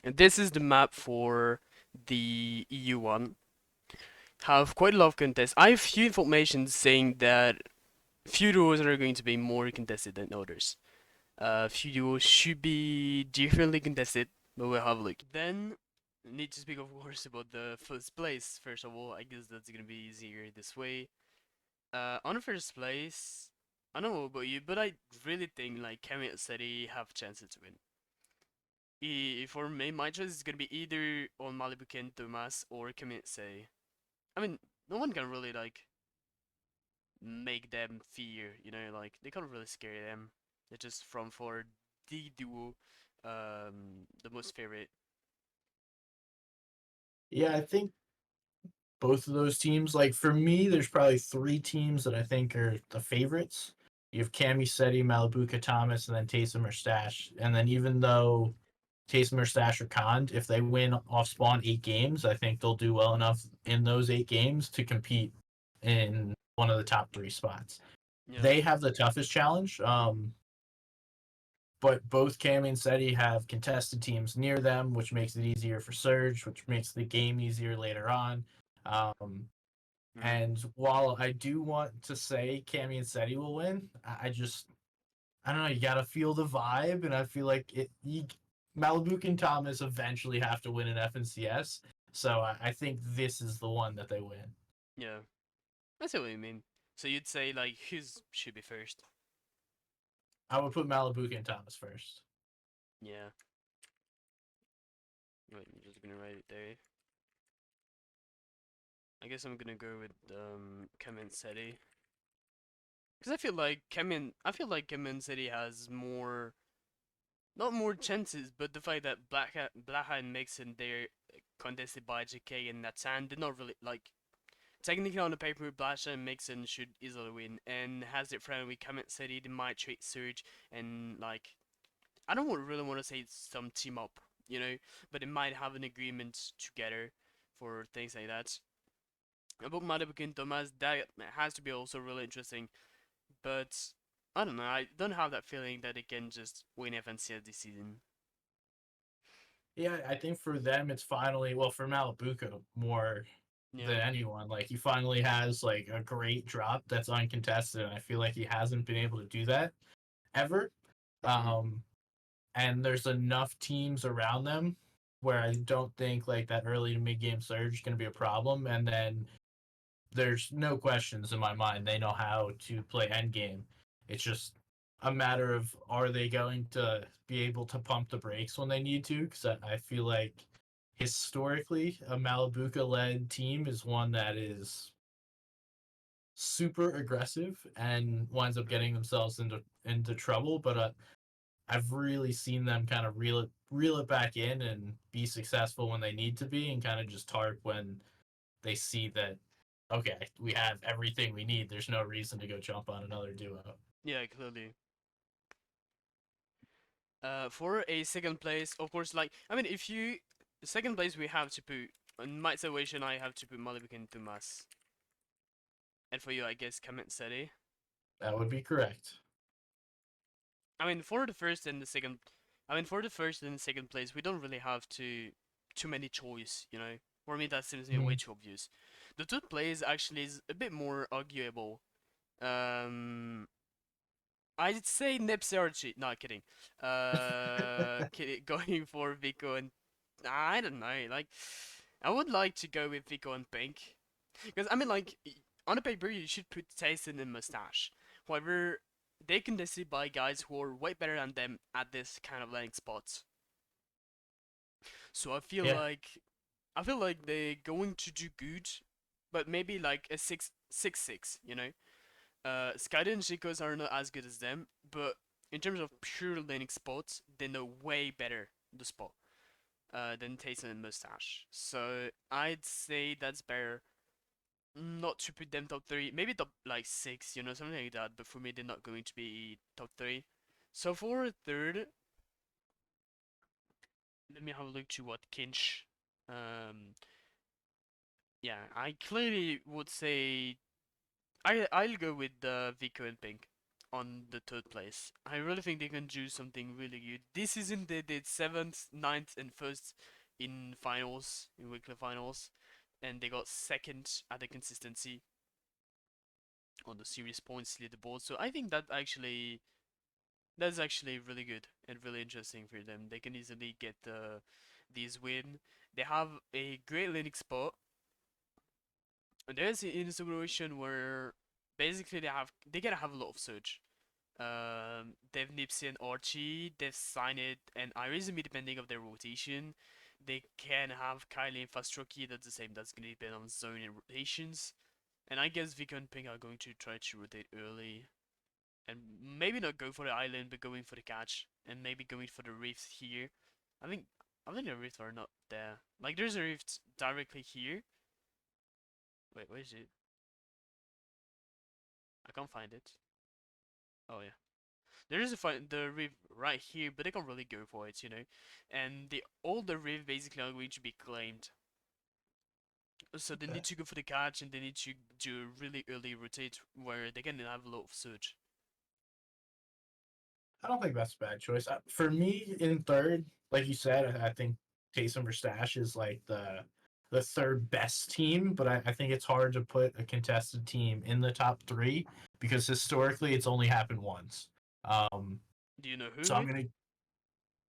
And this is the map for the EU one. Have quite a lot of contests. I have few information saying that few duos are going to be more contested than others. Few duos should be differently contested, but we'll have a look. Then, need to speak of course about the first place. First of all, I guess that's gonna be easier this way. On the first place, I don't know about you, but I really think like Kemi City have chances to win. For me, my choice is gonna be either on Malibu Ken Thomas or Kemi City. I mean, no one can really like make them fear, like they can't really scare them. They're just from for the duo, the most favorite. Yeah, I think both of those teams, like for me, there's probably three teams that I think are the favorites. You have Cami Seti, Malibuka Thomas, and then Taysom or Stash. And then even though Taysom or Stash are conned, if they win off spawn 8 games, I think they'll do well enough in those 8 games to compete in one of the top three spots. Yeah, They have the toughest challenge. But both Cami and Seti have contested teams near them, which makes it easier for Surge, which makes the game easier later on. Um, mm. and while I do want to say Cami and Seti will win, I don't know. You gotta feel the vibe, and I feel like Malibu and Thomas eventually have to win an FNCS. So I think this is the one that they win. Yeah, I see what you mean. So you'd say like who's should be first? I would put Malibu and Thomas first. Yeah. Wait, I'm just gonna write it there. I guess I'm gonna go with Kemen City. Because I feel like Kemen City has more, not more chances, but the fact that Blackhat and Mixon they're contested by JK and Natsan, they're not really like technically on the paper. Blackhat and Mixon should easily win, and has their friend with Kemen City, they might trade Surge and like I don't really want to say it's some team up, but they might have an agreement together for things like that. About Madabuki and Thomas, that has to be also really interesting. But I don't know. I don't have that feeling that they can just win FNCS this season. Yeah, I think for them it's finally, well, for Malibuka more Yeah. than anyone. Like he finally has like a great drop that's uncontested, and I feel like he hasn't been able to do that ever. Mm. Um, and there's enough teams around them where I don't think like that early to mid game surge is going to be a problem. And then there's no questions in my mind. They know how to play end game. It's just a matter of are they going to be able to pump the brakes when they need to? Because I feel like historically a Malibuca led team is one that is super aggressive and winds up Mm. getting themselves into trouble. But I've really seen them kind of reel it back in and be successful when they need to be, and kind of just tarp when they see that okay, we have everything we need. There's no reason to go jump on another duo. Yeah, clearly. For a second place, of course, like I mean, if you second place, we have to put in my situation, I have to put Malibik and Tumas, and for you, I guess Kamet Seri. That would be correct. I mean, for the first and the second, I mean, for the first and the second place, we don't really have too many choice. For me, that seems to be way Mhm. too obvious. The third place actually is a bit more arguable. Um, I'd say Nipsey Archie. Not kidding. Going for Vico and I don't know. Like, I would like to go with Vico and Pink because I mean, like, on the paper you should put Tyson and Mustache. However, they can decide by guys who are way better than them at this kind of landing spots. So Yeah, I feel like they're going to do good, but maybe like a 6-6. Skyden and Chicos are not as good as them, but in terms of pure laning spots, they know way better the spot than Tayson and Mustache. So I'd say that's better not to put them top three, maybe top like six, something like that. But for me, they're not going to be top three. So for third, let me have a look to what Kinch. Um, yeah, I clearly would say I'll go with Vico and Pink. on the third place. I really think they can do something really good. This season they did seventh, ninth, and first in finals, in weekly finals, and they got second at the consistency on the series points leaderboard. So I think that's actually really good and really interesting for them. They can easily get these win. They have a great Linux spot. And there's in a situation where basically they gotta have a lot of search. They've Nipsey and Archie, they've signed it, and Irizumi depending of their rotation. They can have Kylie and Fastroki, that's the same, that's gonna depend on zone and rotations. And I guess Vika and Ping are going to try to rotate early. And maybe not go for the island, but going for the catch. And maybe going for the rift here. I think I think the rifts are not there. Like there's a rift directly here. Wait, where is it? I can't find it. Oh yeah. There is the rift right here, but they can't really go for it, you know. And all the rift basically are going to be claimed. So they Okay. need to go for the catch and they need to do really early rotate where they can have a lot of surge. I don't think that's a bad choice. For me, in third, like you said, I think Taysom or Stash is like the third best team, but I think it's hard to put a contested team in the top three because historically it's only happened once. Um, Do you know so who I'm it?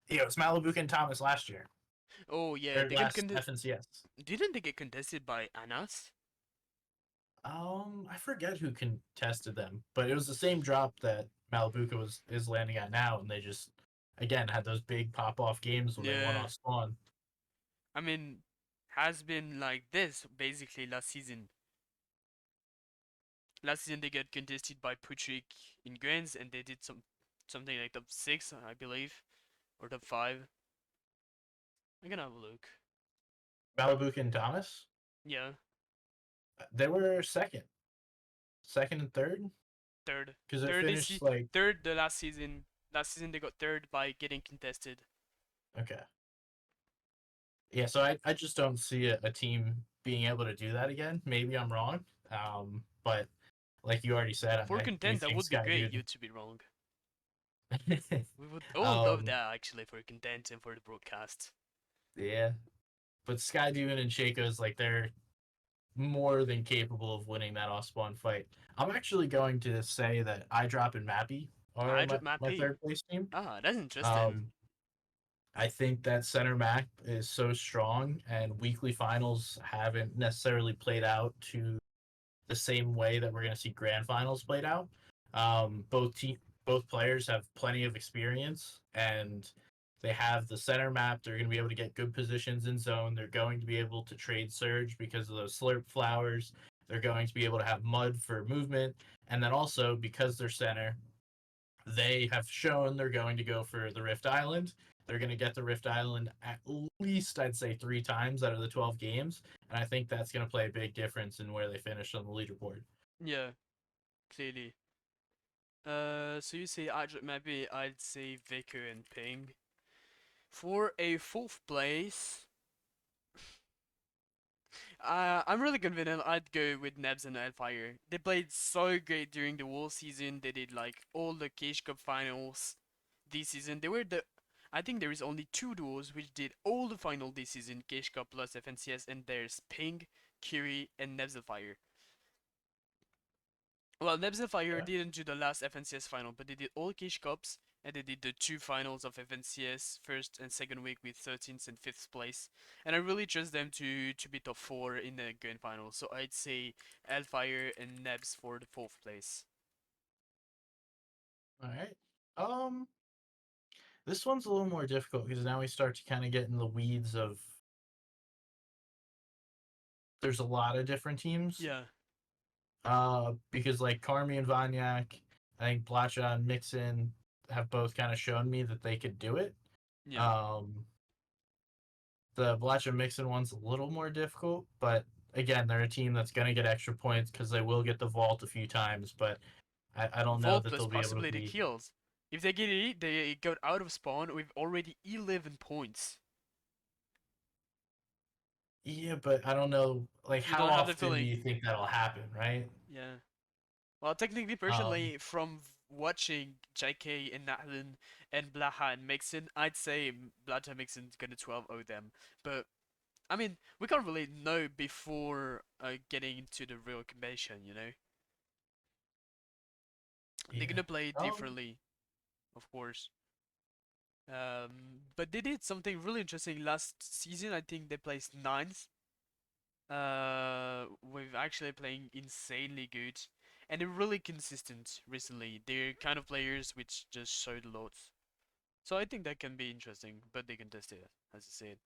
gonna, it's Malibu and Thomas last year, Oh yeah, or they got last FNCS. didn't they get contested by Anas? I forget who contested them, but it was the same drop that Malibuca was is landing at now, and they just again had those big pop off games when they won Yeah. off spawn. I mean, has been like this basically last season. Last season they got contested by Putrick in Grants and they did something like top 6, I believe, or top 5. I'm gonna have a look. Malibuca and Thomas, Yeah, they were second and third, third. because it Third finished like third the last season. Last season they got third by getting contested. okay, yeah. So I just don't see a team being able to do that again. Maybe I'm wrong, but like you already said, For I do content that think would be Sky great, Dude. you to be wrong. We would all love um, that actually for content and for the broadcast. yeah, but Sky Dune and Shaco's like they're more than capable of winning that off spawn fight. I'm actually going to say that iDrop and Mappy are I dropped my my P. third place team. Ah, that's interesting. Um, I think that center map is so strong, and weekly finals haven't necessarily played out to the same way that we're going to see grand finals played out. Both players have plenty of experience, and they have the center map. They're going to be able to get good positions in zone. They're going to be able to trade surge because of those slurp flowers. They're going to be able to have mud for movement, and then also because they're center, they have shown they're going to go for the Rift Island. They're going to get the Rift Island at least, I'd say, 3 times out of the 12 games. And I think that's going to play a big difference in where they finish on the leaderboard. Yeah, clearly. So you say I dropped my P, I'd say Vico and Ping. For a fourth place, I'm really confident I'd go with Nebs and Hellfire. They played so great during the whole season. They did like all the Cage Cup finals this season. I think there is only 2 duos which did all the final this season, Cage Cup plus FNCS, and there's Ping, Kiri, and Nebs Fire. Well, Nebs Fire Okay. didn't do the last FNCS final, but they did all Cage Cups and they did the 2 finals of FNCS first and second week with 13th and 5th place. And I really trust them to be top 4 in the grand final. So I'd say Hellfire and Nebs for the 4th place. All right. Um, this one's a little more difficult because now we start to kind of get in the weeds of there's a lot of different teams. Yeah, Because like Carmi and Vanyak, I think Blacha and Mixon have both kind of shown me that they could do it. yeah. Um, the Blacha Mixon one's a little more difficult, but again, they're a team that's going to get extra points because they will get the vault a few times, but I don't know Vault that plus they'll be able to possibly the be. kills. If they get it, they got out of spawn with already 11 points. Yeah, but I don't know. Like, You how don't have the often do feeling. you think that'll happen, right? Yeah. Well, technically, Um, personally, from watching JK and Natlin and Blaha and Mixon, I'd say Blaha and Mixon's gonna 12-0 them. But I mean, we can't really know before getting into the real competition, you know? They're yeah. gonna play Um, differently, of course. But they did something really interesting last season. I think they placed ninth. With actually playing insanely good, and they're really consistent recently. They're kind of players which just showed a lot. So I think that can be interesting, but they can test it, as I said.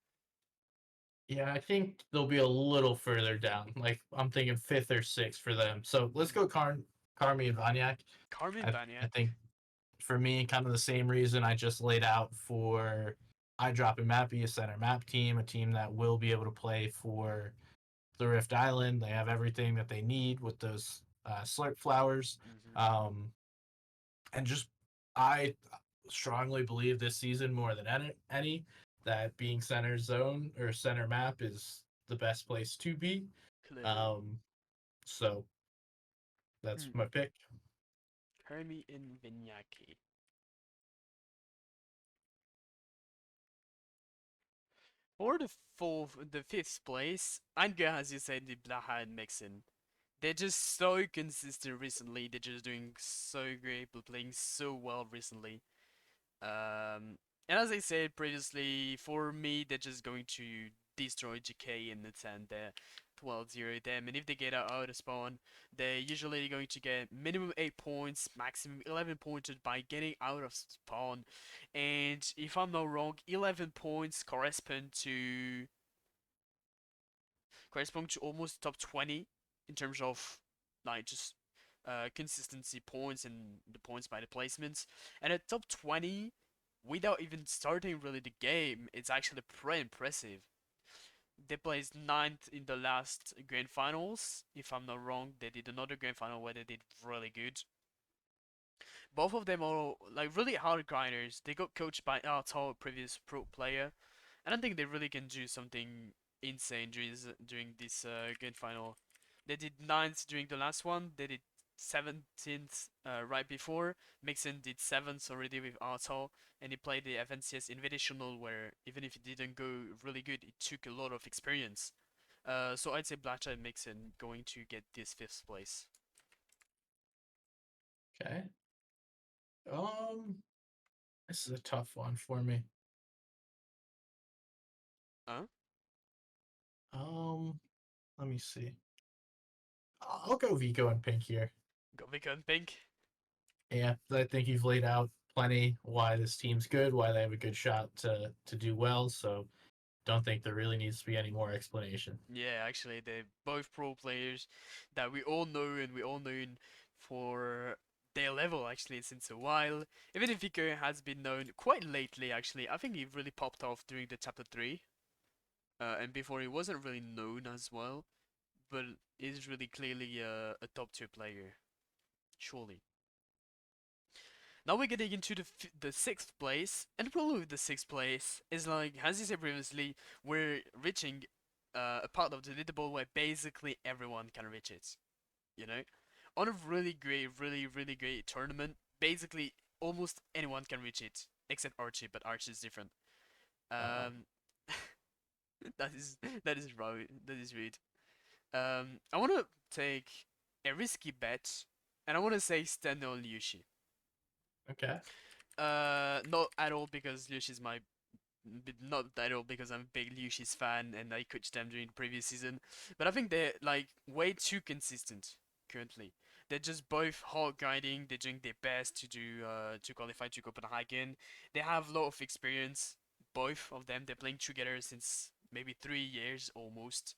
yeah, I think they'll be a little further down. Like I'm thinking fifth or sixth for them. So let's go Carmi and Vanyak. Carmen I Vaniak. think for me, kind of the same reason I just laid out for I drop and Mappy, a center map team, a team that will be able to play for the Rift Island. They have everything that they need with those slurp flowers. Hmm. Um, and just I strongly believe this season more than any that being center zone or center map is the best place to be. Clearly. Um, so that's Hmm. my pick. Hermi and Vinyaki. For the fifth place, I'd go as you said, the Blaha and Mixin. They're just so consistent recently. They're just doing so great, but playing so well recently. And as I said previously, for me, they're just going to destroy GK in the 10 there, 12-0 them. And if they get out of spawn, they're usually going to get minimum 8 points, maximum 11 points by getting out of spawn. And if I'm not wrong, 11 points correspond to almost top 20 in terms of like just consistency points and the points by the placements. And at top 20, without even starting really the game, it's actually pretty impressive. They placed ninth in the last grand finals. If I'm not wrong, they did another grand final where they did really good. Both of them are like really hard grinders. They got coached by Arto, a previous pro player, and I think they really can do something insane during this grand final. They did ninth during the last one. They did 17th right before. Mixon did seventh already with Arto, and he played the FNCS Invitational, where even if it didn't go really good, it took a lot of experience. So I'd say Blacha and Mixon going to get this fifth place. Okay. Um, this is a tough one for me. Huh? Um, let me see. I'll go Vico and Pink here. Go Vico and Pink. Yeah, I think you've laid out plenty why this team's good, why they have a good shot to do well. So don't think there really needs to be any more explanation. Yeah, actually, they're both pro players that we all know and we all known for their level actually since a while. Even if Vico has been known quite lately, actually, I think he really popped off during the chapter 3. And before he wasn't really known as well, but is really clearly a top tier player, surely. Now we're getting into the sixth place, and probably the sixth place is like, as you said previously, we're reaching a part of the leaderboard where basically everyone can reach it. You know, on a really great, really great tournament, basically almost anyone can reach it except Archie, but Archie is different. Uh-huh. Um, that is right. That is rude. I want to take a risky bet, and I want to say stand on Yushi. Okay. Not at all because Yoshi's my not at all because I'm a big Yoshi's fan and I coached them during the previous season. But I think they're like way too consistent currently. They're just both hard grinding. They're doing their best to qualify to Copenhagen. They have a lot of experience. Both of them. They're playing together since maybe 3 years almost.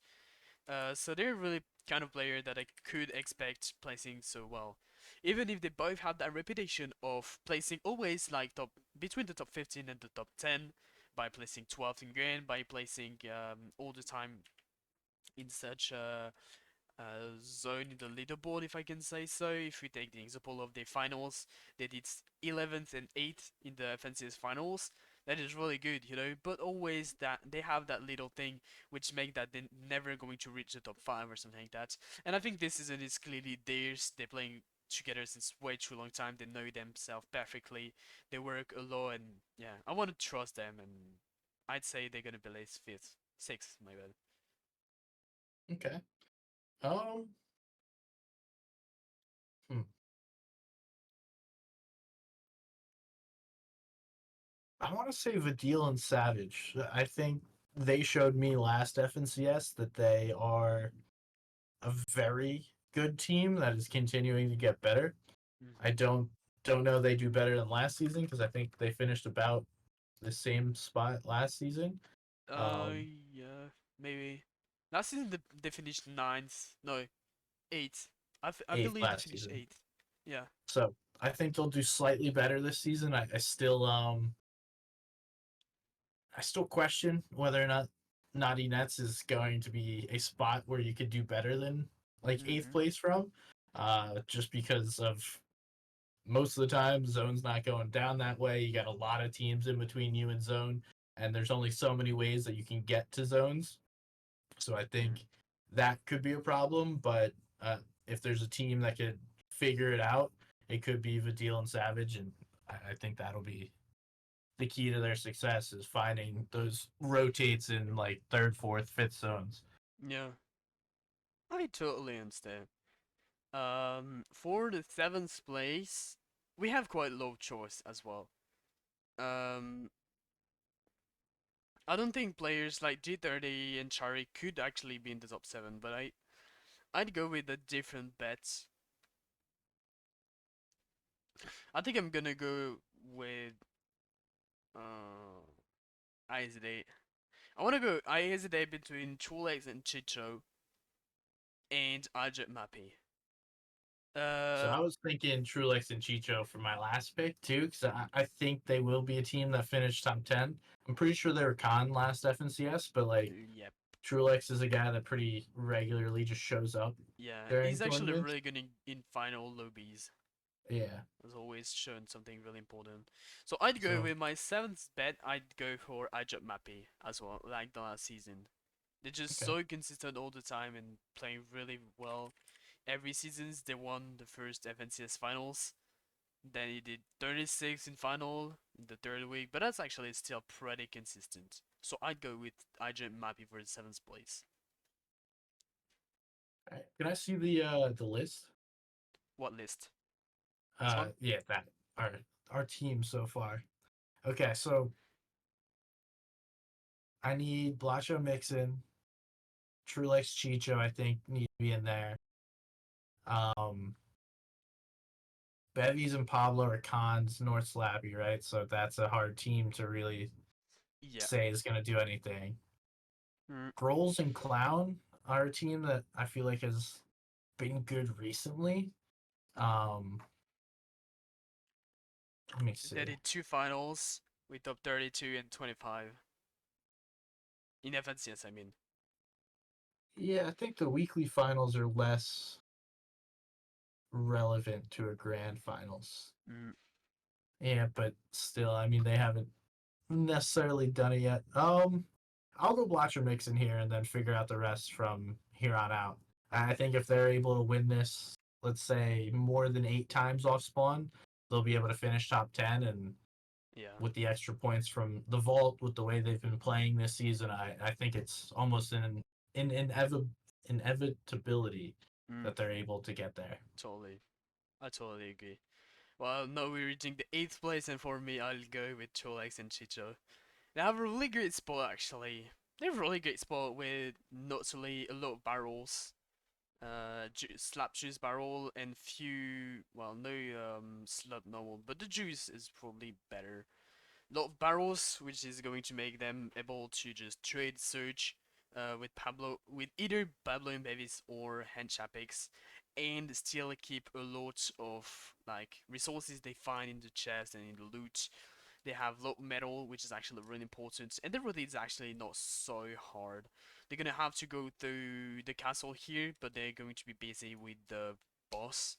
So they're really kind of player that I could expect placing so well. Even if they both have that reputation of placing always like top between the top 15 and the top 10 by placing 12th in grand, by placing all the time in such zone in the leaderboard, if I can say so. If we take the example of the finals, they did 11th and 8th in the FNCS finals. That is really good, you know. But always that they have that little thing which make that they're never going to reach the top 5 or something like that. And I think this season is clearly theirs. They're playing together since way too long time. They know themselves perfectly. They work a lot, and yeah, I want to trust them. And I'd say they're gonna be at least fifth, sixth, my bad. Okay. Um. Hmm. I want to say Vadil and Savage. I think they showed me last FNCS that they are a very good team that is continuing to get better. I Mm-hmm. don't know they do better than last season because I think they finished about the same spot last season. Um, Yeah, maybe. Last season they finished ninth. No, eighth. I eighth believe they last finished season. eighth. Yeah. So I think they'll do slightly better this season. I still question whether or not Naughty Nets is going to be a spot where you could do better than like eighth Mm-hmm. place from. Just because of most of the time zone's not going down that way. You got a lot of teams in between you and zone, and there's only so many ways that you can get to zones. So I Mm. think that could be a problem. But if there's a team that could figure it out, it could be Vadil and Savage, and I think that'll be the key to their success is finding those rotates in like third, fourth, fifth zones. Yeah. I totally understand. For the seventh place, we have quite low choice as well. Um, I don't think players like G30 and Chari could actually be in the top seven, but I'd go with a different bet. I think I'm gonna go with uh I hesitate. I hesitate between Chulex and Chicho and Ajit Mappy. So Uh I was thinking Trulex and Chicho for my last pick too, because I think they will be a team that finished top 10. I'm pretty sure they were con last FNCS, but like yep. Trulex is a guy that pretty regularly just shows up Yeah, during he's actually tournaments. really good in final lobbies. Yeah. Has always shown something really important. So I'd go So with my seventh bet. I'd go for Ajit Mappy as well, like the last season. They're just okay. so consistent all the time and playing really well. Every seasons they won the first FNCS finals. Then he did 36 in final the third week, but that's actually still pretty consistent. So I'd go with Ajit Mappy for the seventh place. All right. Can I see the list? What list? This one? Yeah, that our team so far. Okay, so I need Blacho Mixon, Trulex Chicho, I think need to be in there. Um Bevies and Pablo are cons, North Slappy, right? So that's a hard team to really Yeah. say is going to do anything. Mm, Grolls and Clown are a team that I feel like has been good recently. Um, Let me they see. did two finals with top 32 and 25 in FNCS. I mean. Yeah, I think the weekly finals are less relevant to a grand finals. Mm, Yeah, but still, I mean, they haven't necessarily done it yet. I'll go Blotcher Mix in here and then figure out the rest from here on out. I think if they're able to win this, let's say more than 8 times off spawn, they'll be able to finish top 10. And yeah. with the extra points from the vault, with the way they've been playing this season, I think it's almost an inevitability Mm, that they're able to get there. totally. I totally agree. Well, now we're reaching the eighth place, and for me, I'll go with Cholex and Chicho. They have a really great spot, actually. They have a really great spot with notably a lot of barrels, slap juice barrel, and few, well, no slot normal, but the juice is probably better. Lot of barrels, which is going to make them able to just trade search with Pablo, with either Pablo and Bevis or Henchapix, and still keep a lot of like resources they find in the chest and in the loot. They have low metal, which is actually really important, and the route is actually not so hard. They're gonna have to go through the castle here, but they're going to be busy with the boss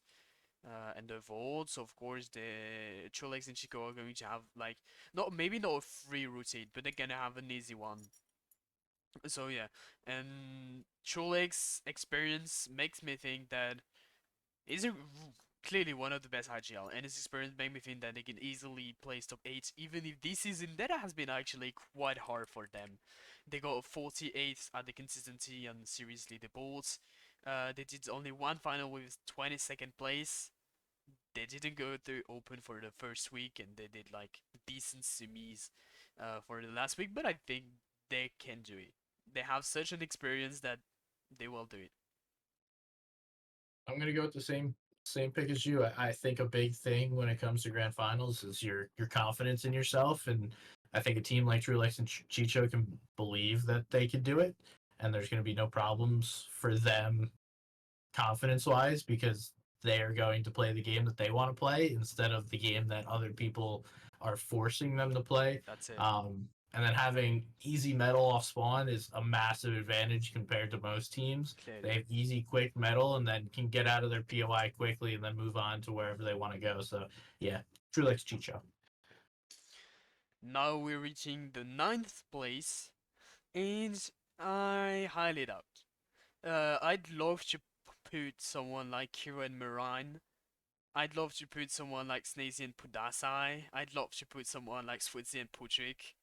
and the vaults. Of course, the Chulex and Chico are going to have like not maybe not a free rotate, but they're gonna have an easy one. So yeah, and Chulex experience makes me think that is it. clearly one of the best IGL, and his experience made me think that they can easily place top 8, even if this season that has been actually quite hard for them. They got 48th at the consistency and series leaderboards. They did only one final with 22nd place. They didn't go through open for the first week, and they did like decent semis for the last week, but I think they can do it. They have such an experience that they will do it. I'm gonna go with the same pick as you. I think a big thing when it comes to grand finals is your confidence in yourself, and I think a team like True Lex and Chicho can believe that they can do it, and there's gonna be no problems for them confidence wise because they are going to play the game that they want to play instead of the game that other people are forcing them to play. That's it, And then having easy metal off spawn is a massive advantage compared to most teams. They clearly. have easy, quick metal and then can get out of their POI quickly and then move on to wherever they want to go. So, yeah, True Lex Chicho. Now we're reaching the ninth place, and I highly doubt. I'd love to put someone like Kira and Marine. I'd love to put someone like Snazy and Pudasai. I'd love to put someone like Switzy and Putrick.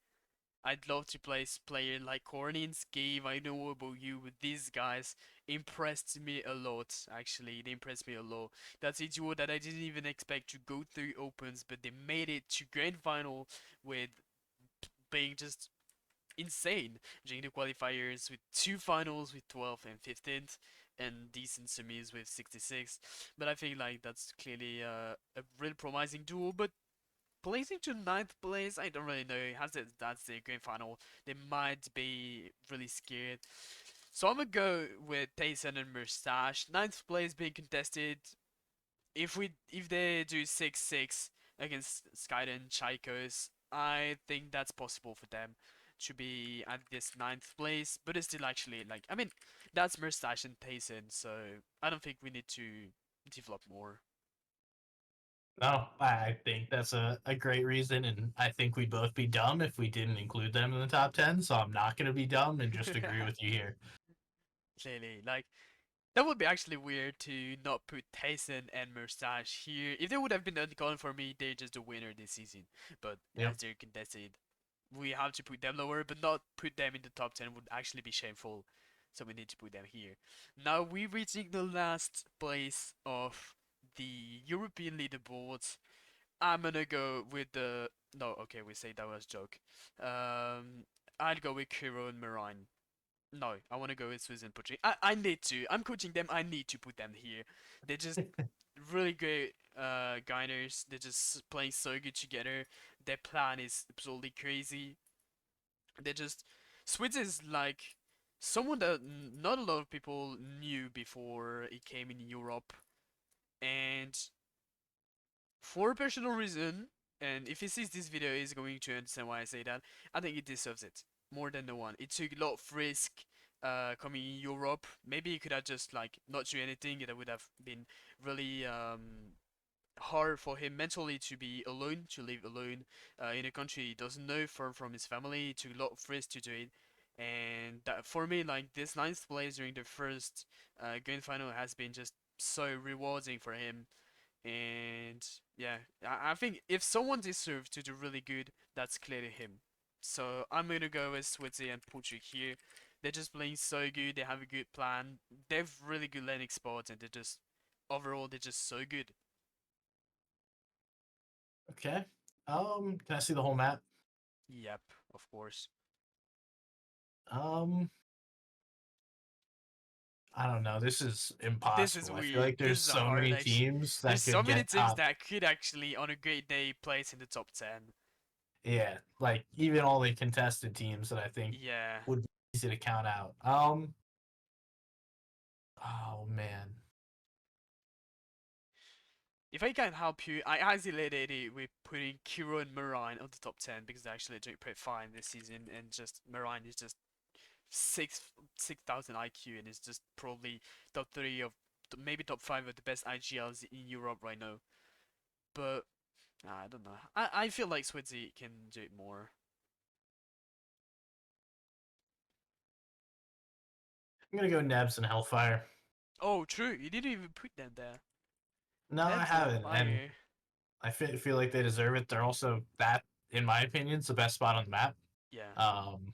I'd love to place player like Corny and Skave. I know about you, but these guys impressed me a lot. Actually, they impressed me a lot. That's a duo that I didn't even expect to go through opens, but they made it to grand final with being just insane during the qualifiers with two finals with 12th and 15th and decent semis with 66. But I think like that's clearly a real promising duo. But placing to ninth place, I don't really know. Has it? That's the grand final. They might be really scared. So I'm gonna go with Tyson and Mustache. Ninth place being contested. If they do 6-6 against Skyden Chicos, I think that's possible for them to be at this ninth place, but it's still actually like I mean that's Mustache and Tyson, so I don't think we need to develop more. No, I think that's a great reason, and I think we'd both be dumb if we didn't include them in the top 10. So I'm not going to be dumb and just agree with you here. Clearly, like that would be actually weird to not put Tyson and Mustache here. If they would have been gone for me, they're just the winner this season. But Yep. as they're contested, we have to put them lower, but not put them in the top 10 would actually be shameful. So we need to put them here. Now we're reaching the last place of the European leaderboards. I'm gonna go with the no. Okay, we say that was a joke. I'd go with Kiro and Marine. No, I want to go with Susan Pucci. I need to. I'm coaching them. I need to put them here. They're just really great guiders. They're just playing so good together. Their plan is absolutely crazy. They just Switz is like someone that not a lot of people knew before it came in Europe, and for a personal reason, and if he sees this video, he's going to understand why I say that. I think he deserves it more than the one. It took a lot of risk coming in Europe. Maybe he could have just like not do anything. That would have been really hard for him mentally to be alone, to live alone in a country he doesn't know, far from his family. It took a lot of risk to do it. And that, for me, like this ninth place during the first grand final has been just so rewarding for him. And yeah, I think if someone deserves to do really good, that's clearly him. So I'm gonna go with Switzy and Puchik here. They're just playing so good. They have a good plan. They have really good landing spots, and they're just overall they're just so good. Okay. Can I see the whole map? Yep, of course. Um, I don't know. This is This is impossible. I feel weird. like This there's is so hard many actually. teams There's that so could many get teams top. that could actually, on a great day, place in the top 10. Yeah, like even all the contested teams that I think Yeah. would be easy to count out. Oh man. If I can help you, I isolated it with putting Kiro and Marine on the top 10 because they're actually doing pretty fine this season, and just Marine is just 6,000 IQ and is just probably top 3 of maybe top 5 of the best IGLs in Europe right now. But I don't know. I feel like Switzy can do it more. I'm gonna go Nebs and Hellfire. Oh, true. You didn't even put them there. No, I Neb's on haven't, and fire. feel like they deserve it. They're also that, in my opinion, is the best spot on the map. Yeah, Um,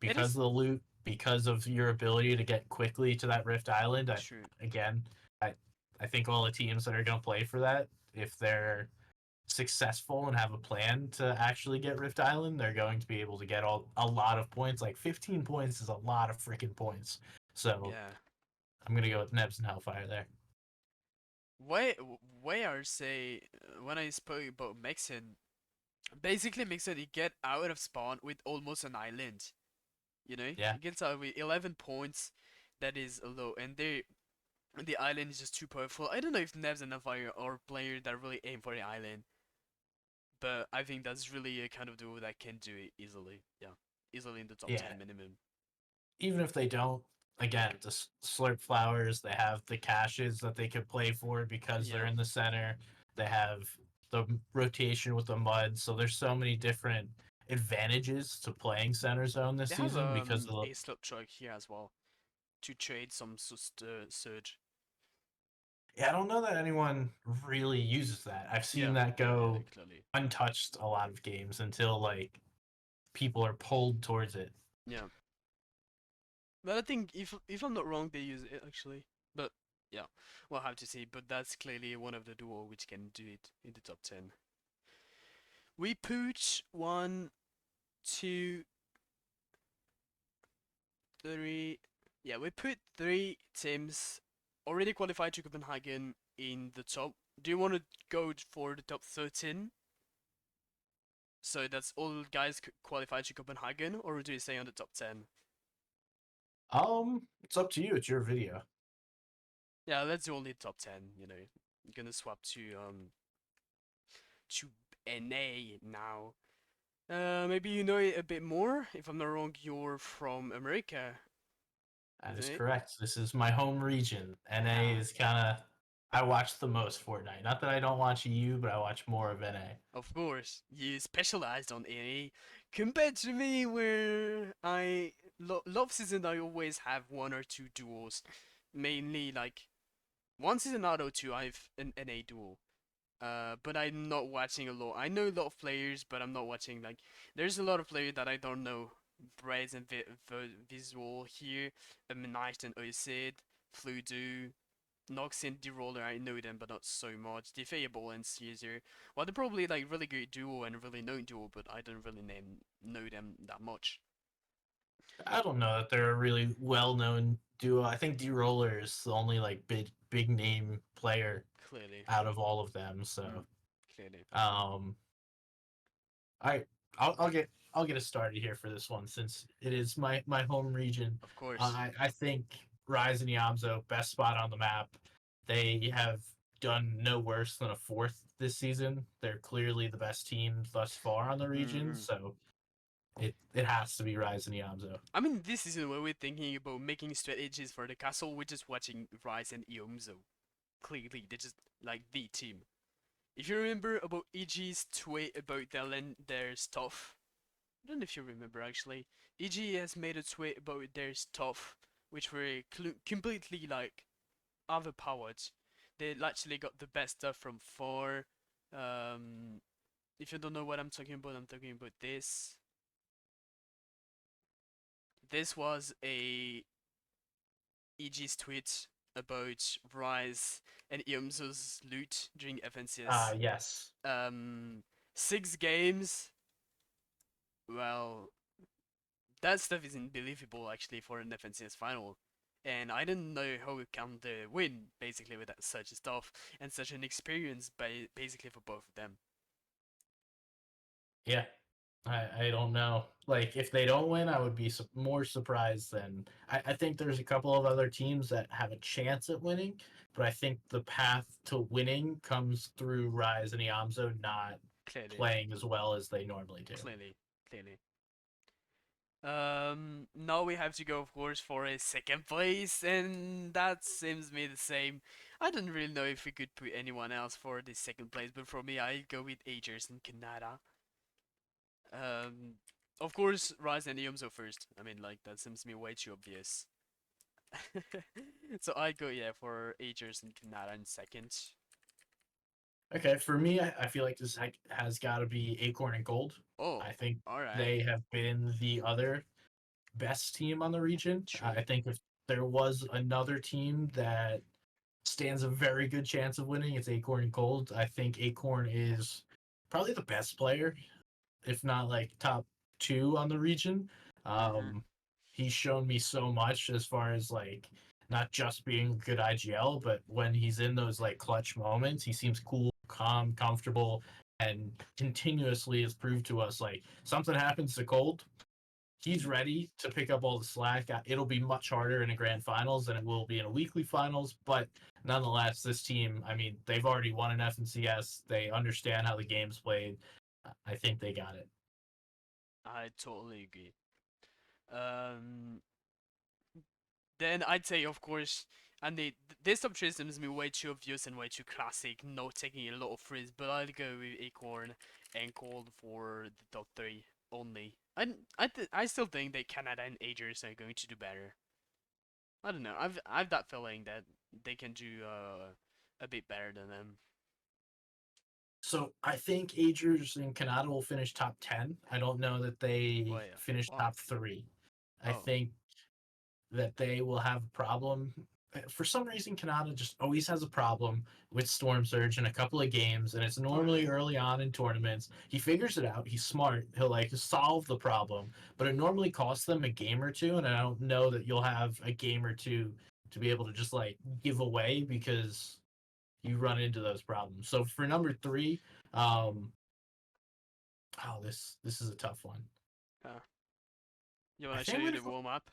it because is of the loot, because of your ability to get quickly to that Rift Island. true. Again, I I think all the teams that are going to play for that, if they're successful and have a plan to actually get Rift Island, they're going to be able to get a lot of points. Like 15 points is a lot of freaking points. So Yeah. I'm gonna go with Nebs and Hellfire there. Way, way I say when I spoke about Mixon, basically Mixon he get out of spawn with almost an island. You know, Yeah, he gets out with 11 points. That is low, and the island is just too powerful. I don't know if Nevs and Hellfire are players that really aim for the island, but I think that's really a kind of duo that can do it easily. Yeah, easily in the top yeah. 10 minimum. Even if they don't, again, the Slurp Flowers, they have the caches that they could play for because they're Yeah, in the center. They have the rotation with the mud. So there's so many different advantages to playing center zone this they have season because of the. a slot truck here as well to trade some surge. Yeah, I don't know that anyone really uses that. I've seen Yeah, that yeah, go clearly. untouched a lot of games until like people are pulled towards it. Yeah, but I think if I'm not wrong, they use it actually. But yeah, we'll have to see. But that's clearly one of the duo which can do it in the top 10. We put one, two, three. Yeah, we put three teams already qualified to Copenhagen in the top. Do you want to go for the top 13? So that's all guys qualified to Copenhagen, or do you say on the top 10? It's up to you. It's your video. Yeah, let's do only top 10. You know, I'm gonna swap to NA now. Maybe you know it a bit more. If I'm not wrong, you're from America, That is isn't it? correct. This is my home region. NA Yeah, is kind of. I watch the most Fortnite. Not that I don't watch EU, but I watch more of NA. of course. You specialized on NA compared to me, where I love season. I always have one or two duels, mainly like one season out of two. I've an NA duel. But I'm not watching a lot. I know a lot of players, but I'm not watching. Like, there's a lot of players that I don't know. Braze and Visual here, Night and Osid, Fludu, Nox and D-Roller, I know them, but not so much. Defable and Caesar. Well, they're probably like really good duo and really known duo, but I don't really know them that much. I don't know that they're a really well-known duo. I think D-Roller is the only like big name player Clearly. out of all of them. So, Mm, clearly. um, I I'll get us started here for this one since it is my home region. Of course. I think Rise and Yamzo best spot on the map. They have done no worse than a fourth this season. They're clearly the best team thus far on the region, Mm-hmm. so it has to be Rise and Yamzo. I mean, this is when we're thinking about making strategies for the castle, we're just watching Rise and Iomzo. Clearly, they're just like the team. If you remember about EG's tweet about their stuff, I don't know if you remember actually. EG has made a tweet about their stuff, which were completely like overpowered. They actually got the best stuff from 4. Um, if you don't know what I'm talking about this. This was a EG's tweet about Rise and Iomzo's loot during FNCS. Yes. Um, 6 games. Well, that stuff is unbelievable actually for an FNCS final. And I didn't know how we can win basically with that such stuff and such an experience basically for both of them. Yeah. I don't know. Like if they don't win, I would be more surprised than I think there's a couple of other teams that have a chance at winning, but I think the path to winning comes through Rise and Iamzo not Clearly, playing as well as they normally do. clearly, clearly. Now we have to go, of course, for a second place, and that seems me the same. I don't really know if we could put anyone else for the second place, but for me, I go with Agers and Canada. Um, of course, Rise and Iomzo first. I mean, like, that seems to me way too obvious. So I go, yeah, for Agers and Canada in second. Okay, for me, I feel like this has got to be Acorn and Gold. I Oh, think all right. they have been the other best team on the region. True. I think if there was another team that stands a very good chance of winning, it's Acorn and Gold. I think Acorn is probably the best player, if not like top two on the region. Mm-hmm. Um, he's shown me so much as far as like not just being a good IGL, but when he's in those like clutch moments, he seems cool, calm, comfortable, and continuously has proved to us like something happens to Cold, he's ready to pick up all the slack. It'll be much harder in a grand finals than it will be in a weekly finals, but nonetheless, this team, I mean, they've already won an FNCS. They understand how the game's played. I think they got it. I totally agree. Um, then I'd say, of course, and this top system is way too obvious and way too classic, not taking a lot of risks, but I'd go with Acorn and Cold for the top three only. I still think that Canada and Agers are going to do better. I don't know. I've that feeling that they can do a bit better than them. So I think Agers and Canada will finish top 10. I don't know that they Well, yeah. finish Why? top three. I Oh, think that they will have a problem. For some reason, Canada just always has a problem with Storm Surge in a couple of games, and it's all normally right. early on in tournaments. He figures it out. He's smart. He'll like solve the problem, but it normally costs them a game or two, and I don't know that you'll have a game or two to be able to just like give away because you run into those problems. So for number three, um, oh, this is a tough one. Uh, you I wanna show think I'm you gonna the warm up?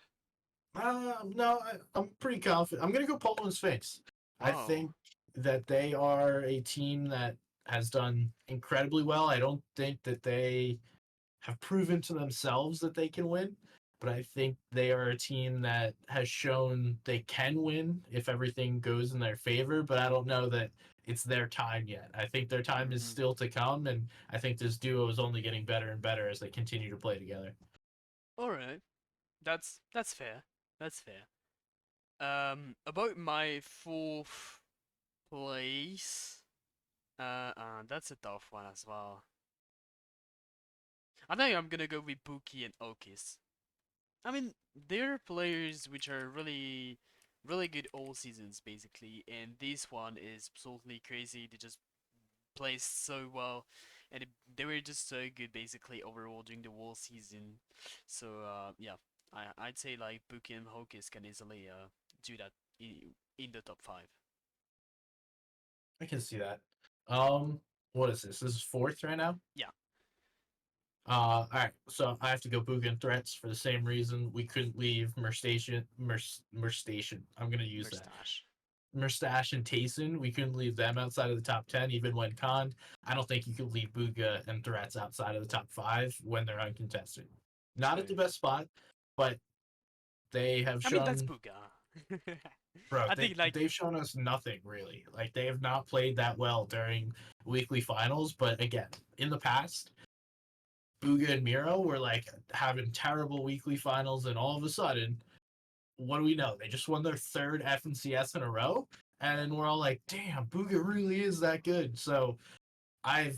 No, I'm pretty confident. I'm gonna go Poland Sphinx. I Oh. think that they are a team that has done incredibly well. I don't think that they have proven to themselves that they can win, but I think they are a team that has shown they can win if everything goes in their favor. But I don't know that it's their time yet. I think their time is Mm-hmm. still to come, and I think this duo is only getting better and better as they continue to play together. All right. That's fair. That's fair. About my fourth place. That's a tough one as well. I think I'm gonna go with Buki and Okis. I mean, they're players which are really, really good all seasons basically, and this one is absolutely crazy. They just play so well, and they were just so good basically overall during the whole season. So yeah, I'd say like Buki and Hokis can easily do that in the top five. I can see that. Um, what is this? This is fourth right now. Yeah, All right. So I have to go Boogan threats for the same reason we couldn't leave Merstation. I'm gonna use that. Mustache. Merstash and Tayson, we couldn't leave them outside of the top 10, even when conned. I don't think you could leave Booga and threats outside of the top five when they're uncontested. Not at True. the best spot, but they have I mean that's shown, Buga. bro, I think like they've shown us nothing really. Like they have not played that well during weekly finals, but again, in the past, Booga and Miro were like having terrible weekly finals, and all of a sudden, what do we know? They just won their third FNCS in a row, and we're all like, "Damn, Booga really is that good." So I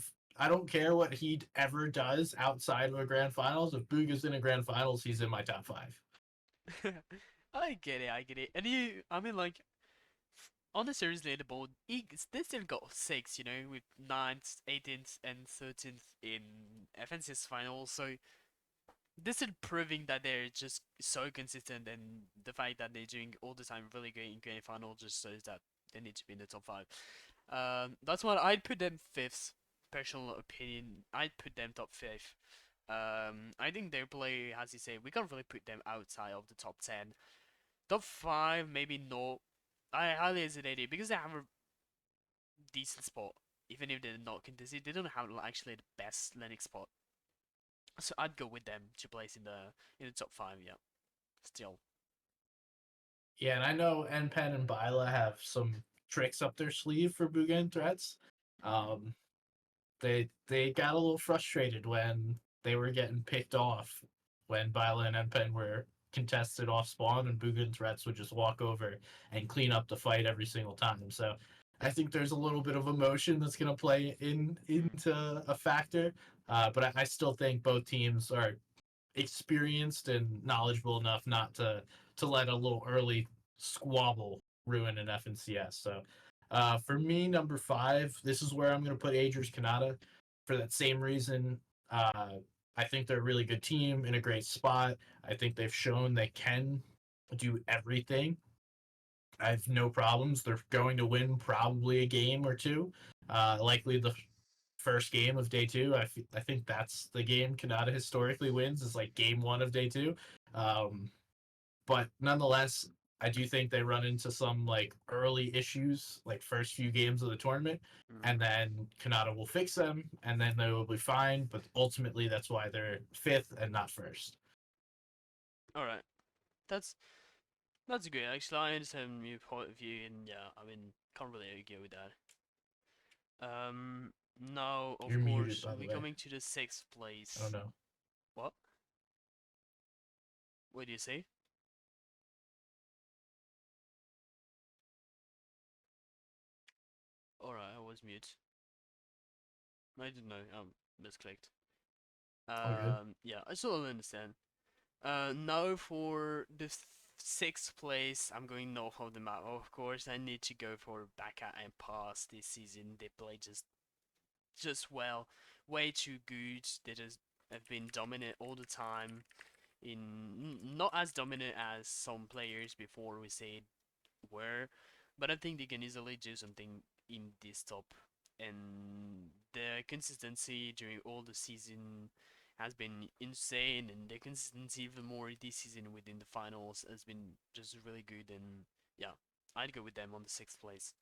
don't care what he ever does outside of a grand finals. If Booga's in a grand finals, he's in my top five. I get it, I get it. And I mean like on the series leaderboard, they still got six, with 9th, 18th, and 13th in FNCS finals. So this is proving that they're just so consistent, and the fact that they're doing all the time really great in grand final just shows that they need to be in the top five. That's why I'd put them fifth. Personal opinion, I'd put them top fifth. I think their play, as you say, we can't really put them outside of the top 10. Top five, maybe not. I highly hesitated because they have a decent spot. Even if they're not contested, they don't have actually the best landing spot. So I'd go with them to place in the top five. Yeah, still. Yeah, and I know NPen and Bila have some tricks up their sleeve for Booga and threats. Mm-hmm. Um, they got a little frustrated when they were getting picked off when Bila and NPen were contested off spawn, and Booga and threats would just walk over and clean up the fight every single time. So I think there's a little bit of emotion that's going to play into a factor, but I still think both teams are experienced and knowledgeable enough not to let a little early squabble ruin an FNCS. So for me, number 5, this is where I'm going to put Adrian Canada for that same reason. Uh, I think they're a really good team in a great spot. I think they've shown they can do everything. I have no problems. They're going to win probably a game or two. Likely the first game of day two. I think that's the game Canada historically wins is like game one of day two. Um, but nonetheless, I do think they run into some like early issues, like first few games of the tournament, Mhm. and then Canada will fix them, and then they will be fine. But ultimately, that's why they're fifth and not first. All right, that's that's good. Actually, I understand your point of view, and yeah, I mean, can't really argue with that. Now, of You're muted, course, by the we're way. coming to the sixth I don't place. know. What? What do you say? All right, I was mute. I didn't know. Misclicked. All good. Yeah, I still don't understand. Now for the sixth place, I'm going north of the map. Of course, I need to go for Baka and Pass this season. They play just well, way too good. They just have been dominant all the time. Not as dominant as some players before we said were, but I think they can easily do something in this top. And the consistency during all the season has been insane, and the consistency even more this season within the finals has been just really good. And yeah, I'd go with them on the sixth place.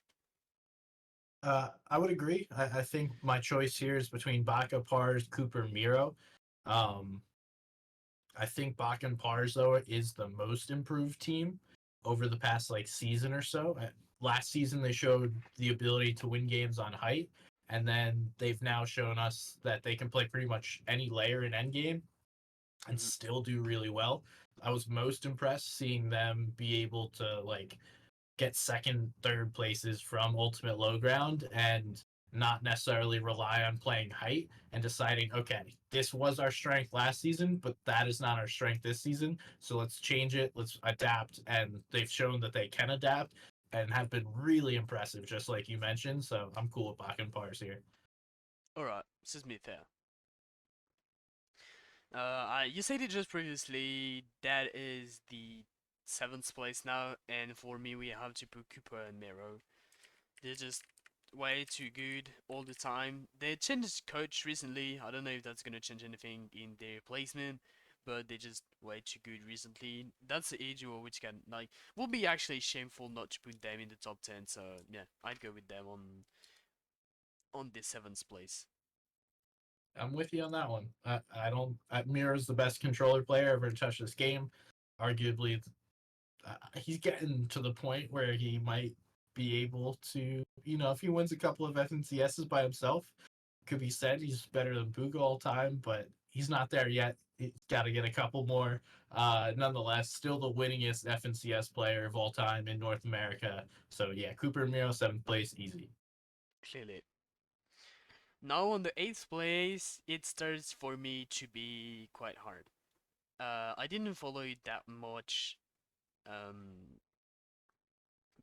I would agree. I think my choice here is between Baca Pars, Cooper, Miro. Um, I think Bach and Pars though is the most improved team over the past like season or so. Last season they showed the ability to win games on height, and then they've now shown us that they can play pretty much any layer in endgame and Hmm. still do really well. I was most impressed seeing them be able to like get second, third places from ultimate low ground and not necessarily rely on playing height and deciding, okay, this was our strength last season, but that is not our strength this season. So let's change it, let's adapt. And they've shown that they can adapt and have been really impressive, just like you mentioned. So I'm cool with Bach and Pars here. All right, this is me fair. You said it just previously. That is the seventh place now, and for me, we have to put Cooper and Miro. They're just way too good all the time. They changed coach recently. I don't know if that's gonna change anything in their placement, but they just way too good recently. That's the age which can like would be actually shameful not to put them in the top 10. So yeah, I'd go with them on the seventh place. I'm with you on that one. I don't. Mira's the best controller player ever to touch this game. Arguably, he's getting to the point where he might be able to, if he wins a couple of FNCSs by himself, could be said he's better than Puga all time, but he's not there yet. He's got to get a couple more. Nonetheless, still the winningest FNCS player of all time in North America. So yeah, Cooper Miro, 7th place, easy. Clearly. Now on the eighth place, it starts for me to be quite hard. I didn't follow it that much um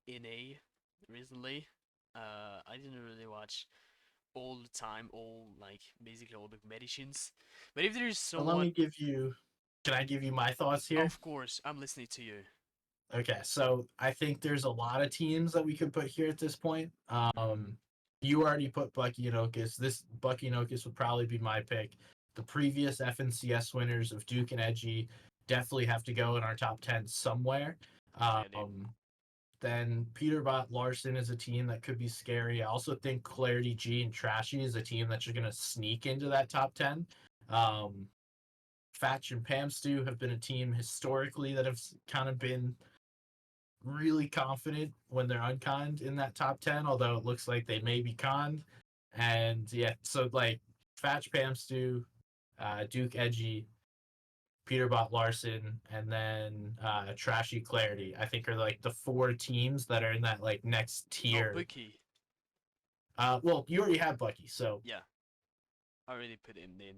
in A recently. I didn't really watch all the time, all like basically all the competitions. But if there is Well, let me someone, give you. Can I give you my thoughts here? of course, I'm listening to you. Okay, so I think there's a lot of teams that we could put here at this point. Mm, You already put Bucky and Okus. This Bucky and Okus would probably be my pick. The previous FNCS winners of Duke and Edgy definitely have to go in our top 10 somewhere. clearly. Um, then Peterbot Larson is a team that could be scary. I also think Clarity G and Trashy is a team that's just going to sneak into that top 10. Um, Fatch and Pam Stew have been a team historically that have kind of been really confident when they're unconned in that top 10, although it looks like they may be conned. And yeah, so like Fatch Pam Stew, Duke Edgy, Peterbot Larson, and then Trashy Clarity, I think are like the four teams that are in that like next Oh, tier. Buki. Well, you already have Bucky, so Yeah, I already put him in.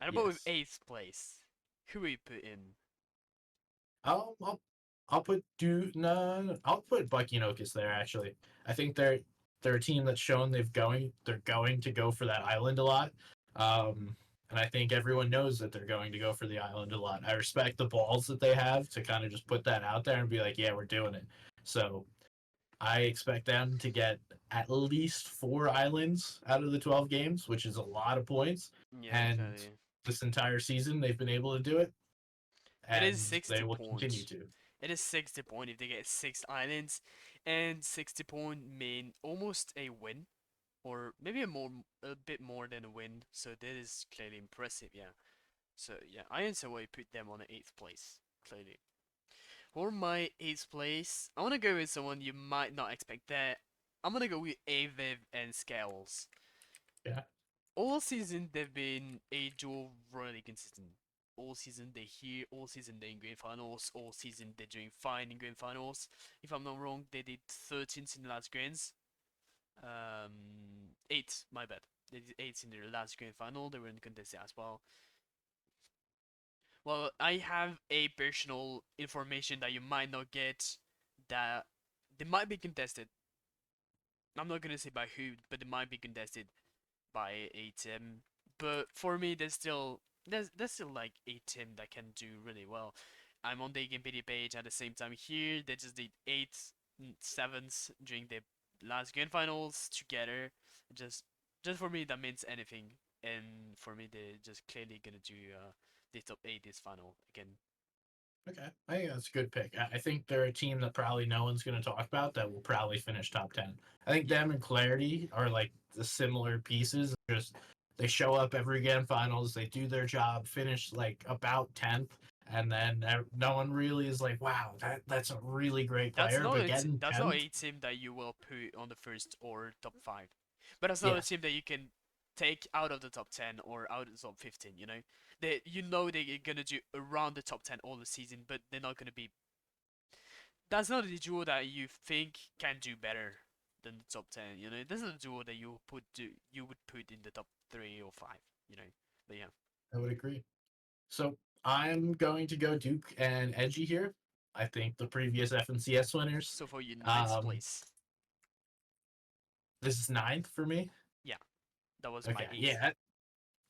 And about with yes. eighth place, who we put in? I'll I'll, I'll put do no, no, I'll put Bucky and Otis there. Actually, I think they're a team that's shown they're going to go for that island a lot. And I think everyone knows that they're going to go for the island a lot. I respect the balls that they have to kind of just put that out there and be like, yeah, we're doing it. So I expect them to get at least 4 islands out of the 12 games, which is a lot of points. Yeah, And clearly. this entire season, they've been able to do it, It is and they 60 will continue points. to. It is 60 point if they get 6 islands, and 60 point mean almost a win, or maybe a bit more than a win. So that is clearly impressive, yeah. So yeah, I answer why I put them on the eighth place, clearly. For my eighth place, I wanna go with someone you might not expect that. I'm gonna go with Aviv and Scales. Yeah. All season they've been a duo really consistent. All season they're here, all season they're in grand finals, all season they're doing fine in grand finals. If I'm not wrong, they did 13th in the last grands. Eight, my bad. They did eight in their last grand final. They were in contest as well. Well, I have a personal information that you might not get that they might be contested. I'm not gonna say by who, but they might be contested by a team. But for me, there's still like a team that can do really well. I'm on the Gamepedia page at the same time here. They just did 8 sevens during the last grand finals together. Just just for me that means anything. And for me, they're just clearly gonna do the top eight this final again. Okay. I think that's a good pick. I think they're a team that probably no one's going to talk about that will probably finish top 10. I think Yeah. them and Clarity are like the similar pieces. Just they show up every grand finals, they do their job, finish like about 10th, and then no one really is like, wow, that's a really great player. But getting That's not 10th, a team that you will put on the first or top five, but that's not a yeah, team that you can take out of the top 10 or out of the top 15. They're gonna do around the top 10 all the season, but they're not gonna be. That's not a duo that you think can do better than the top 10. That's not a duo that you would put in the top 3 or 5. But yeah. I would agree. So I'm going to go Duke and Edgy here. I think the previous FNCS winners. So for your ninth Um, place, this is ninth for me. yeah, that was my Okay, eighth. yeah,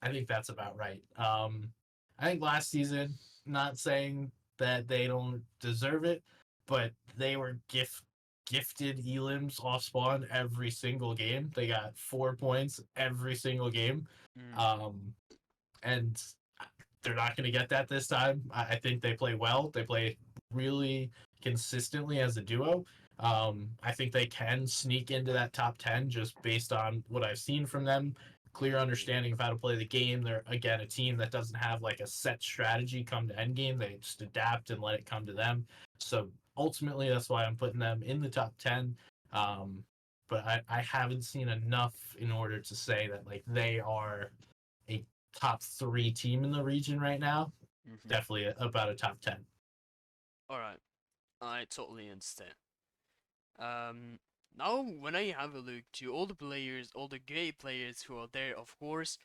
I think that's about right. I think last season, not saying that they don't deserve it, but they were gifted elims off spawn every single game. They got 4 points every single game. Mm, Um, and they're not going to get that this time. I think they play well. They play really consistently as a duo. I think they can sneak into that top 10 just based on what I've seen from them. Clear clearly. understanding of how to play the game. They're, again, a team that doesn't have like a set strategy come to end game. They just adapt and let it come to them. So ultimately, that's why I'm putting them in the top 10. But I haven't seen enough in order to say that like they are a top 3 team in the region right now. Hmm. Definitely about a top 10. All right, I totally understand. Um, Now when I have a look to all the players, all the great players who are there, of course,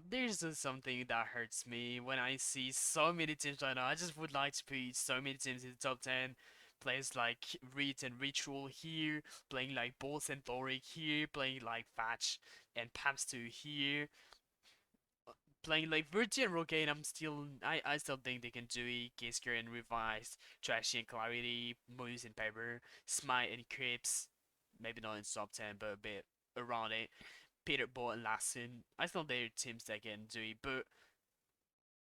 there's something that hurts me when I see so many teams right now. I just would like to put so many teams in the top 10. Players like Reed and Ritual here, playing like Bolt and Thoric here, playing like Thatch and Pamstu here, playing like Virtue and Rogaine. I still think they can do it. Gisker and Revised, Trashy and Clarity, Moose and Pepper, Smite and Crips. Maybe not in top 10, but a bit around it. Peterball and Lassen. I still think they're teams that can do it, but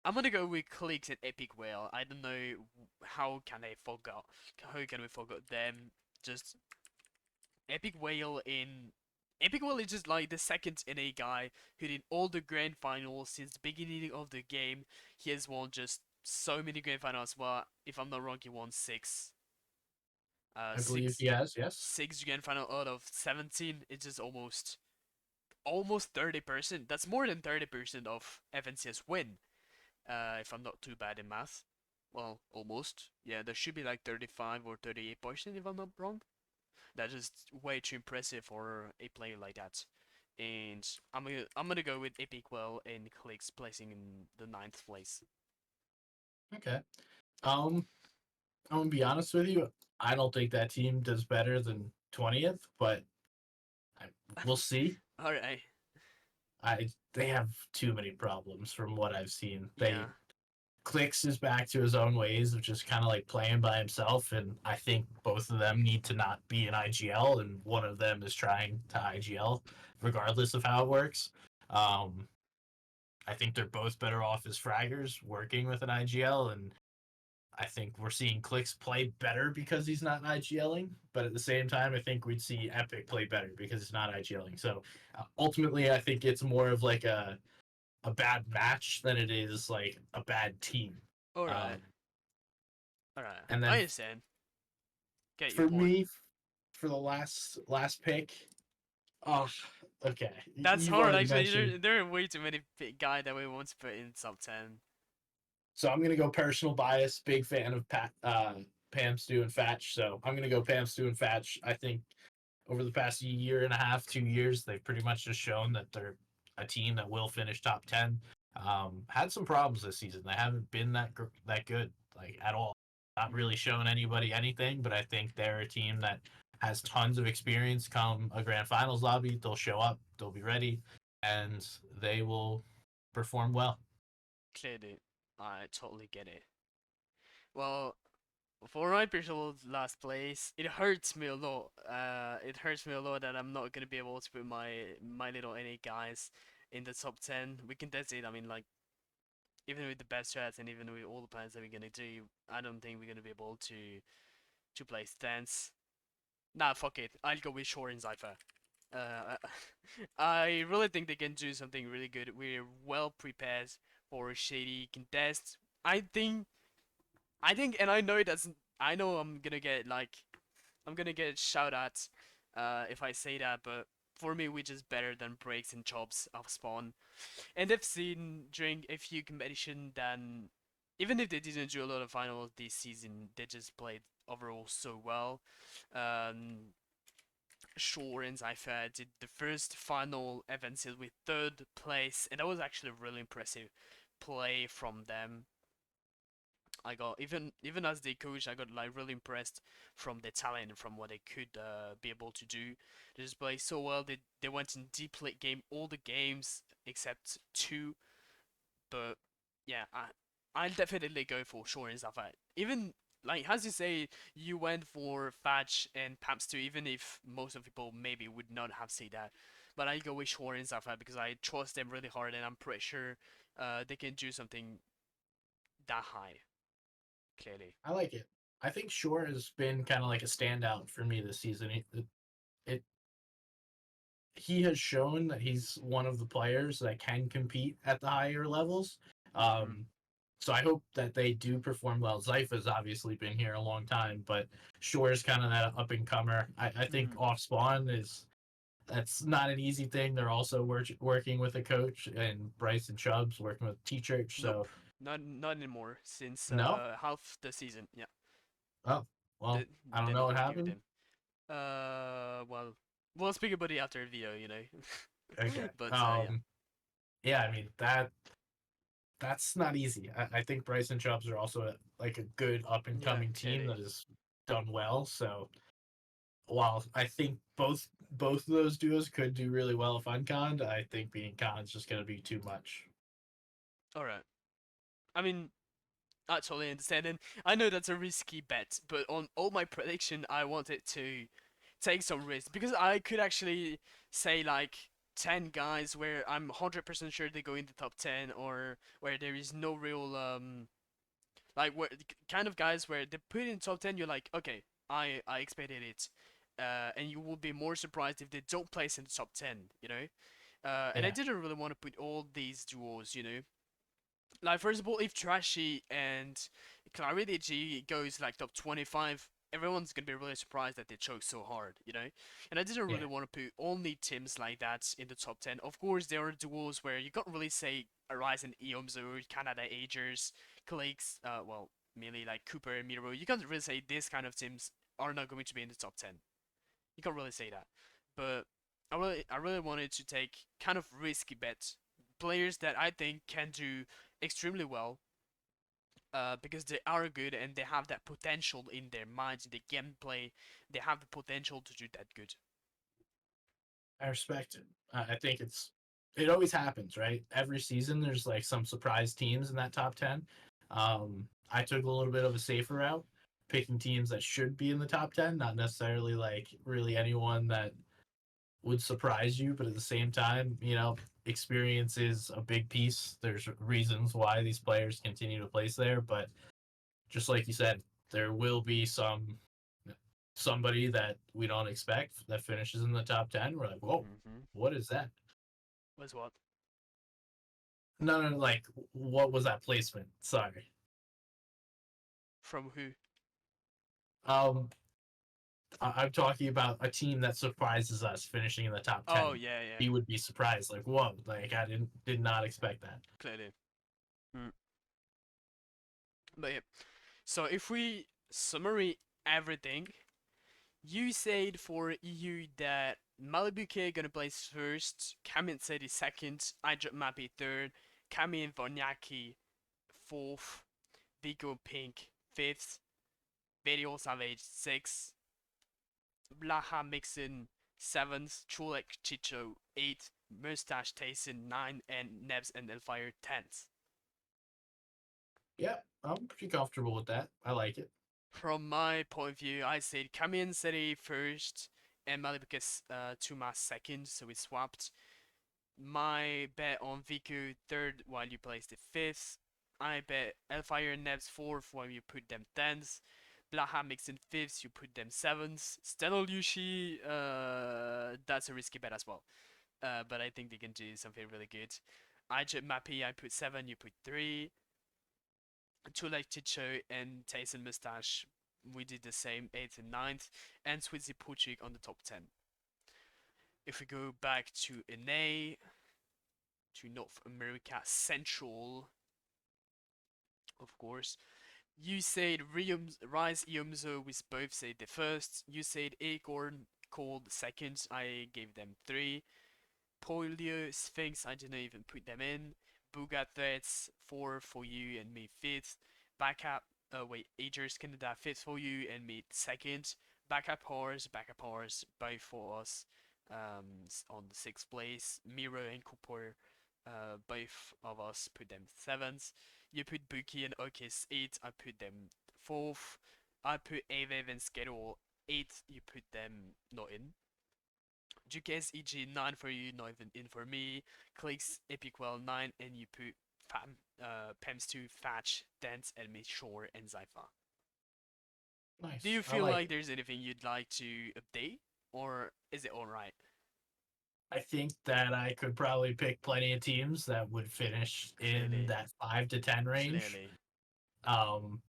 I'm gonna go with Clicks and Epic Whale. I don't know how can we forget them? Just Epic Whale in Epic Whale is just like the second NA guy who did all the grand finals since the beginning of the game. He has won just so many grand finals. Well, if I'm not wrong, he won six. I believe Six he has, yes. six grand final out of 17. It's just almost 30%. That's more than 30% of FNCS win. If I'm not too bad in math. Well, almost. Yeah, there should be like 35 or 38% if I'm not wrong. That's just way too impressive for a player like that. And I'm gonna go with Epic Well and Clicks placing in the ninth place. Okay. Um, I'm gonna be honest with you. I don't think that team does better than 20th, but I, we'll see. All right. They have too many problems from what I've seen. They Yeah. Clicks is back to his own ways of just kind of like playing by himself, and I think both of them need to not be in IGL, and one of them is trying to IGL, regardless of how it works. Um, I think they're both better off as fraggers working with an IGL, and I think we're seeing Clicks play better because he's not IGLing, but at the same time, I think we'd see Epic play better because he's not IGLing. So ultimately, I think it's more of like a bad match than it is like a bad team. All right. Um, All right. and I then understand. Get your for point. me, for the last pick, oh, okay, That's you've hard already actually. mentioned. There are way too many guy that we want to put in top 10. So I'm gonna go personal bias. Big fan of Pam, Stu, and Fatch. So I'm gonna go Pam, Stu, and Fatch. I think over the past year and a half, 2 years, they've pretty much just shown that they're a team that will finish top 10. Had some problems this season. They haven't been that good, like at all. Not really showing anybody anything, but I think they're a team that has tons of experience. Come a grand finals lobby, they'll show up, they'll be ready, and they will perform well. Clearly, I totally get it. Well, for my personal last place, it hurts me a lot. It hurts me a lot that I'm not gonna be able to put my little NA guys in the top 10. We can test it. I mean, like even with the best strats and even with all the plans that we're gonna do, I don't think we're gonna be able to play stance. Nah, fuck it. I'll go with Shore and Zypher. Uh, I really think they can do something really good. We're well prepared for a shady contest. I think, and I know it doesn't. I know I'm gonna get shout at, if I say that, but for me, we're just better than breaks and chops of spawn. And they've seen during a few competition then, even if they didn't do a lot of finals this season, they just played overall so well. Um, Shore and Zypher did the first final event seal with third place, and that was actually a really impressive play from them. I got even as the coach, I got like really impressed from their talent and from what they could be able to do. They just play so well. They went in deep late game all the games except two, but yeah, I'll definitely go for Shore and Zafat. Even like as you say, you went for Fetch and Pamps too, even if most of people maybe would not have said that. But I go with Shore and Zafat because I trust them really hard and I'm pretty sure they can do something that high, clearly. I like it. I think Shore has been kind of like a standout for me this season. It he has shown that he's one of the players that can compete at the higher levels. Mm-hmm. Um, so I hope that they do perform well. Zypha's obviously been here a long time, but Shore's kind of that up and comer. I think Mm-hmm. off spawn is that's not an easy thing. They're also working with a coach, and Bryce and Chubbs working with T Church. So Nope, not anymore since no, half the season. Yeah, oh well, they I don't they're know not what working with happened. him. Well, we'll speak about it after the video, you know. Okay. But yeah, Yeah, I mean that's not easy. I think Bryson Chubbs are also like a good up and yeah, coming team clearly. that has done well. So while I think both of those duos could do really well if unconned, I think being conned is just going to be too much. All right. I mean, I totally understand, and I know that's a risky bet, but on all my prediction, I wanted to take some risk because I could actually say like 10 guys where I'm 100% sure they go in the top 10, or where there is no real like where kind of guys where they put in top 10, you're like, okay, I expected it, and you will be more surprised if they don't place in the top 10, you know. And I Yeah, didn't really want to put all these duos, you know. Like first of all, if Trashy and Clarity goes like top 25, everyone's gonna be really surprised that they choke so hard, you know. And I didn't yeah, really want to put only teams like that in the top 10. Of course, there are duos where you can't really say Arise and Eoms or Canada Agers, Clicks, well, merely like Cooper and Miro. You can't really say these kind of teams are not going to be in the top 10. You can't really say that. But I really wanted to take kind of risky bets, players that I think can do extremely well, because they are good and they have that potential in their minds, in the gameplay. They have the potential to do that good. I respect it. I think it always happens, right? Every season, there's like some surprise teams in that top 10. I took a little bit of a safer route, picking teams that should be in the top 10, not necessarily like really anyone that would surprise you, but at the same time, experience is a big piece. There's reasons why these players continue to place there, but just like you said, there will be somebody that we don't expect that finishes in the top 10. We're like, whoa, Mm-hmm. what is that? Was what? No, no, like, what was that placement? Sorry. From who? Um, I'm talking about a team that surprises us finishing in the top Oh 10. yeah, yeah, We would be surprised, like, whoa, like did not expect that. clearly. Mm. But yeah. So if we summary everything, you said for EU that Malibuke gonna place first, Kamin said is second, I dropped Mappy third, Kami and Vonyaki fourth, Vigo Pink fifth, Video Savage sixth, Blaha Mixon seventh, Chulek Chicho eighth, Mustache Tayson nine, and Nebs and Elfire tenth. Yeah, I'm pretty comfortable with that. I like it. From my point of view, I said Kamian City first and Malibuke Tuma second, so we swapped. My bet on Viku third while you placed it fifth. I bet Elfire and Nebs fourth while you put them tenth. Blaha mixed in fifth, you put them seventh. Stenol Yushi, that's a risky bet as well. But I think they can do something really good. I jet Mappy, I put seven, you put three. Too Late Chicho and Taste and Mustache, we did the same, eighth and ninth. And Switzy Puchik on the top 10. If we go back to NA, to North America Central, of course. You said Rise Yumzo, we both said the first. You said Acorn called second, I gave them three. Polio, Sphinx, I didn't even put them in. Booga Threats, four for you and me fifth. Backup, Agers Canada fifth for you and me second. Backup Horse, both for us on the sixth place. Miro and Cooper, both of us put them seventh. You put Buki and Okis eighth, I put them fourth. I put Avev and Schedule eighth, you put them not in. Duques EG 9 for you, not even in for me. Clicks Epiquel 9, and you put Pems 2, Fatch, Dance, and Miss Shore, and Zypha. Do Nice. you I feel like like it. there's anything you'd like to update? Or is it alright? I think that I could probably pick plenty of teams that would finish in Clearly. that 5 to 10 range. Clearly.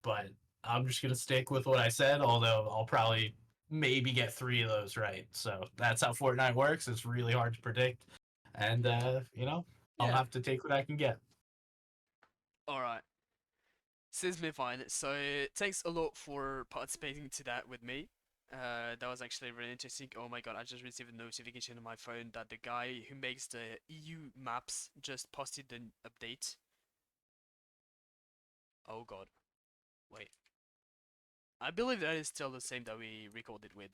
But I'm just gonna stick with what I said, although I'll probably maybe get 3 of those right. So that's how Fortnite works. It's really hard to predict. And Yeah. I'll Yeah. have to take what I can get. Alright. Seems me fine. So thanks a lot for participating to that with me. That was actually really interesting. Oh my god, I just received a notification on my phone that the guy who makes the EU maps just posted an update. Oh god, wait. I believe that is still the same that we recorded with.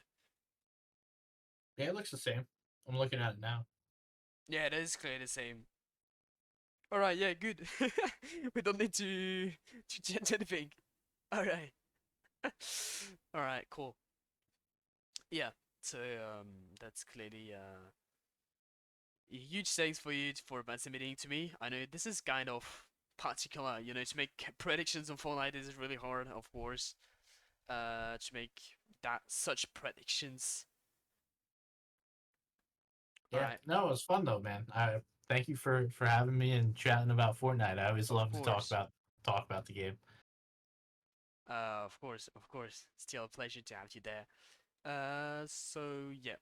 Yeah, it looks the same. I'm looking at it now. Yeah, that is clearly the same. Alright, yeah, good. We don't need to change anything. Alright. Alright, cool. Yeah, so that's clearly a huge thanks for you for submitting to me. I know this is kind of particular, to make predictions on Fortnite is really hard, of course. To make that such predictions. All Yeah, right, no, it was fun though, man. I thank you for having me and chatting about Fortnite. I always of love to course. talk about the game. Of course, of course. Still a pleasure to have you there. So yeah.